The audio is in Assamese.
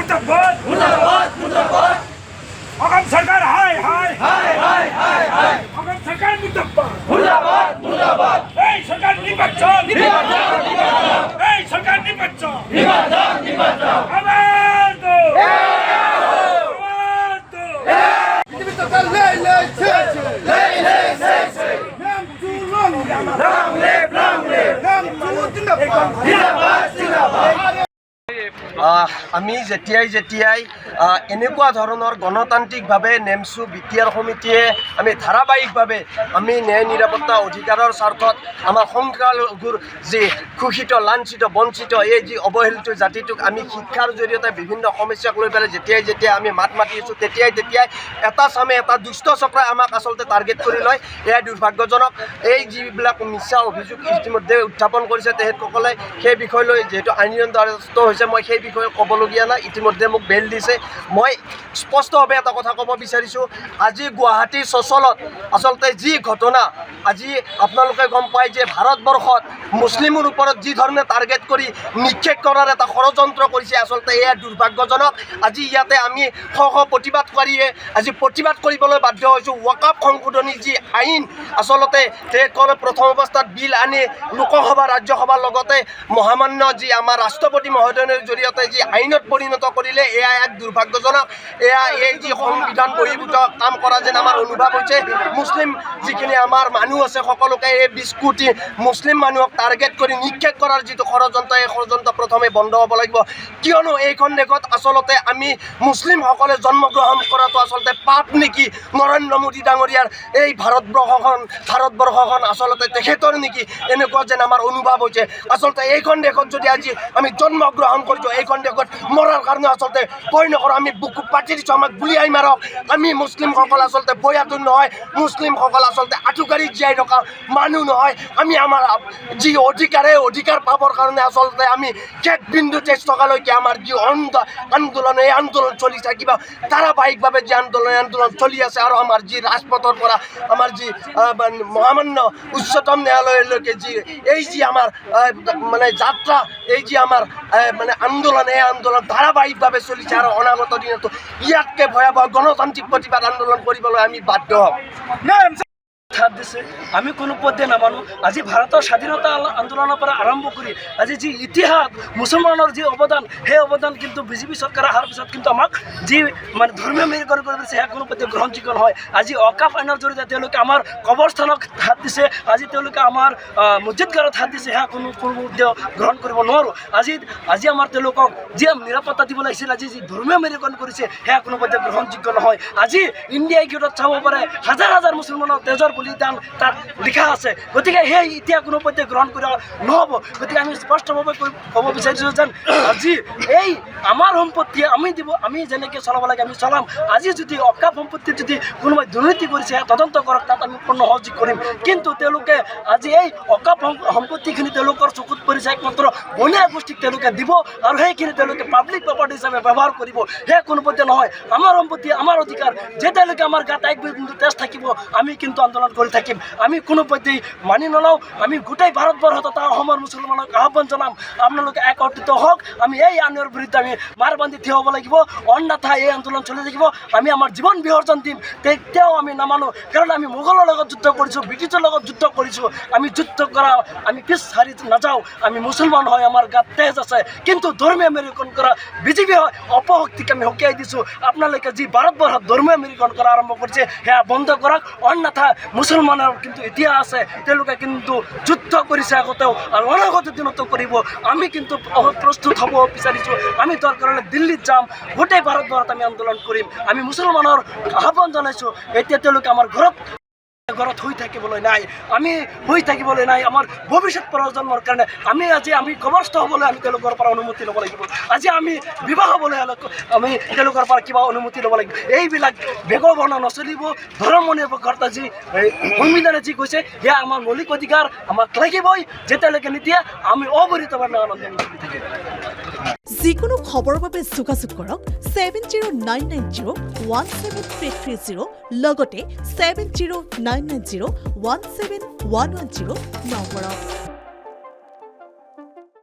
মুর্দাবাদ মুর্দাবাদ মুর্দাবাদ অসম সরকার হায় হায় হায় হায় হায় হায় অসম সরকার মুর্দাবাদ মুর্দাবাদ মুর্দাবাদ এই সরকার নির্বাচন নির্বাচন নির্বাচন এই সরকার নির্বাচন নির্বাচন নির্বাচন আবার তো আবার তো নির্বাচন লই লই সেই নাম চুলং লং লিভ নাম চুল জিন্দাবাদ জিন্দাবাদ জিন্দাবাদ আমি যেতিয়াই এনেকুৱা ধৰণৰ গণতান্ত্ৰিকভাৱে নেমচু বিটিআৰ সমিতিয়ে আমি ধাৰাবাহিকভাৱে আমি ন্যায় নিৰাপত্তা অধিকাৰৰ স্বাৰ্থত আমাৰ সংখ্যালঘুৰ যি শোষিত লাঞ্ছিত বঞ্চিত এই যি অৱহেলিত জাতিটোক আমি শিক্ষাৰ জৰিয়তে বিভিন্ন সমস্যাক লৈ পেলাই যেতিয়াই আমি মাত মাতি আছোঁ তেতিয়াই এটা চামে এটা দুষ্ট চক্ৰই আমাক আচলতে টাৰ্গেট কৰি লয়। এয়াই দুৰ্ভাগ্যজনক। এই যিবিলাক মিছা অভিযোগ ইতিমধ্যে উত্থাপন কৰিছে তেখেতসকলে সেই বিষয় লৈ যিহেতু আইনৰ দ্বাৰস্থ হৈছে মই সেই বিষয়ে ক'বলগীয়া নাই। ইতিমধ্যে মোক বেল দিছে। মই স্পষ্টভাৱে এটা কথা ক'ব বিচাৰিছোঁ, আজি গুৱাহাটীৰ চচলত আচলতে যি ঘটনা আজি আপোনালোকে গম পায় যে ভাৰতবৰ্ষত মুছলিমৰ ওপৰত যি ধৰণে টাৰ্গেট কৰি নিক্ষেপ কৰাৰ এটা ষড়যন্ত্ৰ কৰিছে আচলতে এয়া দুৰ্ভাগ্যজনক। আজি ইয়াতে আমি শ প্ৰতিবাদকাৰীয়ে আজি প্ৰতিবাদ কৰিবলৈ বাধ্য হৈছোঁ। ৱাকাফ সংশোধনী যি আইন আচলতে তেখেতসকলে প্ৰথম অৱস্থাত বিল আনি লোকসভা ৰাজ্যসভাৰ লগতে মহামান্য যি আমাৰ ৰাষ্ট্ৰপতি মহোদয়ৰ জৰিয়তে যি আইনত পৰিণত কৰিলে এয়া এক দুৰ্ভাগ্যজনক। এয়া এই যি সংবিধান বহিৰ্ভূত কাম কৰা যেন আমাৰ অনুভৱ হৈছে। মুছলিম যিখিনি আমাৰ মানুহ আছে সকলোকে এই 20 কোটি মুছলিম মানুহক টাৰ্গেট কৰি নিক্ষেপ কৰাৰ যিটো ষড়যন্ত্ৰ এই ষড়যন্ত্ৰ প্ৰথমে বন্ধ হ'ব লাগিব। কিয়নো এইখন দেশত আচলতে আমি মুছলিমসকলে জন্মগ্ৰহণ কৰাটো আচলতে পাপ নেকি? নৰেন্দ্ৰ মোদী ডাঙৰীয়াৰ এই ভাৰতবৰ্ষখন আচলতে তেখেতৰ নেকি? এনেকুৱা যেন আমাৰ অনুভৱ হৈছে। আচলতে এইখন দেশত যদি আজি আমি জন্মগ্ৰহণ কৰিছোঁ এইখন দেশত মৰাৰ কাৰণে আচলতে ভয় নকৰোঁ। আমি বুকু পাতি দিছোঁ, আমাক গুলিয়াই মাৰক। আমি মুছলিমসকল আচলতে বয়াটো নহয়, মুছলিমসকল আচলতে আঁঠুকাৰি জীয়াই থকা মানুহ নহয়। আমি আমাৰ যি অধিকাৰ পাবৰ কাৰণে আচলতে আমি শেষ বিন্দু তেজ টকালৈকে আমাৰ যি আন্দোলন এই আন্দোলন চলি থাকিব। ধাৰাবাহিকভাৱে যি আন্দোলন চলি আছে আৰু আমাৰ যি ৰাজপথৰ পৰা আমাৰ যি মহামান্য উচ্চতম ন্যায়ালয়লৈকে এই যি আমাৰ মানে যাত্ৰা এই যি আমাৰ মানে আন্দোলন এই আন্দোলন ধাৰাবাহিকভাৱে চলিছে আৰু অনাগত দিনতো ইয়াতকৈ ভয়াৱহ গণতান্ত্ৰিক প্ৰতিবাদ আন্দোলন কৰিবলৈ আমি বাধ্য হ'ম। দিছে আমি কোনো পধ্যে নামানো। আজি ভাৰতৰ স্বাধীনতা আন্দোলনৰ পৰা আৰম্ভ কৰি আজি যি ইতিহাস মুছলমানৰ যি অৱদান সেই অৱদান কিন্তু বিজেপি চৰকাৰ অহাৰ পিছত কিন্তু আমাক যি মানে ধৰ্মীয় মেৰুকৰণ কৰি দিছে সেয়া কোনো পধ্যে গ্ৰহণযোগ্য নহয়। আজি অকাফ আইনৰ জৰিয়তে তেওঁলোকে আমাৰ কবৰস্থানক হাত দিছে, আজি তেওঁলোকে আমাৰ মছজিদঘৰত হাত দিছে, সেয়া কোনো পধ্যে গ্ৰহণ কৰিব নোৱাৰোঁ। আজি আমাৰ তেওঁলোকক যি নিৰাপত্তা দিব লাগিছিল আজি যি ধৰ্মীয় মেৰুকৰণ কৰিছে সেয়া কোনো পধ্যে গ্ৰহণযোগ্য নহয়। আজি ইণ্ডিয়া গেটত চাব পাৰে হাজাৰ হাজাৰ মুছলমানৰ তেজৰ বলিদান তাত লিখা আছে। গতিকে সেই এতিয়া কোনো পধ্যে গ্ৰহণ কৰা নহ'ব। গতিকে আমি স্পষ্টভাৱে ক'ব বিচাৰিছোঁ যেন আজি এই আমাৰ সম্পত্তি আমি যেনেকৈ চলাব লাগে আমি চলাম। আজি যদি অকাপ সম্পত্তিত যদি কোনোবাই দুৰ্নীতি কৰিছে তদন্ত কৰক, তাত আমি পূৰ্ণ সহযোগ কৰিম। কিন্তু তেওঁলোকে আজি এই অকাপ সম্পত্তিখিনি তেওঁলোকৰ চকুত পৰিছে একমাত্ৰ বনীয়া গোষ্ঠীক তেওঁলোকে দিব আৰু সেইখিনি তেওঁলোকে পাব্লিক প্ৰপাৰ্টি হিচাপে ব্যৱহাৰ কৰিব। সেয়া কোনো পধ্যে নহয়। আমাৰ সম্পত্তি আমাৰ অধিকাৰ, যেতিয়ালৈকে আমাৰ গাত এক বিন্দু তেজ থাকিব আমি কিন্তু আন্দোলন কৰি থাকিম। আমি কোনো পধ্যেই মানি নলওঁ। আমি গোটেই ভাৰতবৰ্ষত তথা অসমৰ মুছলমানক আহ্বান জনাম, আপোনালোকে একত্ৰিত হওক। আমি এই আইনৰ বিৰুদ্ধে আমি মাৰ বান্ধি থিয় হ'ব লাগিব, অন্যথা এই আন্দোলন চলি থাকিব। আমি আমাৰ জীৱন বিসৰ্জন দিম, তেতিয়াও আমি নামানো। কাৰণ আমি মোগলৰ লগত যুদ্ধ কৰিছোঁ, ব্ৰিটিছৰ লগত যুদ্ধ কৰিছোঁ। আমি যুদ্ধ কৰা আমি পিছ হাৰি নাযাওঁ। আমি মুছলমান হয়, আমাৰ গাত তেজ আছে। কিন্তু ধৰ্মীয় মেৰুকৰণ কৰা বিজেপি হয় অপশক্তিক আমি সকীয়াই দিছোঁ। আপোনালোকে যি ভাৰতবৰ্ষত ধৰ্মীয় মেৰুকৰণ কৰা আৰম্ভ কৰিছে সেয়া বন্ধ কৰক, অন্যথা মুছলমানৰ কিন্তু ইতিহাস আছে, তেওঁলোকে কিন্তু যুদ্ধ কৰিছে আগতেও আৰু অনাগত দিনতো কৰিব। আমি কিন্তু প্ৰস্তুত হ'ব বিচাৰিছোঁ। আমি দৰকাৰ হ'লে দিল্লীত যাম, গোটেই ভাৰতবৰ্ষত আমি আন্দোলন কৰিম। আমি মুছলমানৰ আহ্বান জনাইছোঁ। এতিয়া তেওঁলোকে আমাৰ ঘৰত শুই থাকিবলৈ নাই, আমি শুই থাকিবলৈ নাই। আমাৰ ভৱিষ্যত প্ৰজন্মৰ কাৰণে আমি কবৰস্থ হ'বলৈ আমি তেওঁলোকৰ পৰা অনুমতি ল'ব লাগিব। আজি আমি বিবাহ হ'বলৈ আমি তেওঁলোকৰ পৰা কিবা অনুমতি ল'ব লাগিব। এইবিলাক বেগবৰ্ণ নচলিব। ধৰ্ম নিৰপেক্ষতা যি সংবিধানে যি কৈছে সেয়া আমাৰ মৌলিক অধিকাৰ, আমাক লাগিবই। যেতিয়ালৈকে নিদিয়ে আমি অবৰিতভাৱে আন্দোলন কৰি থাকিম। যিকোনো খবৰৰ বাবে যোগাযোগ কৰক 7090173330 লগতে 7099017110 নম্বৰত।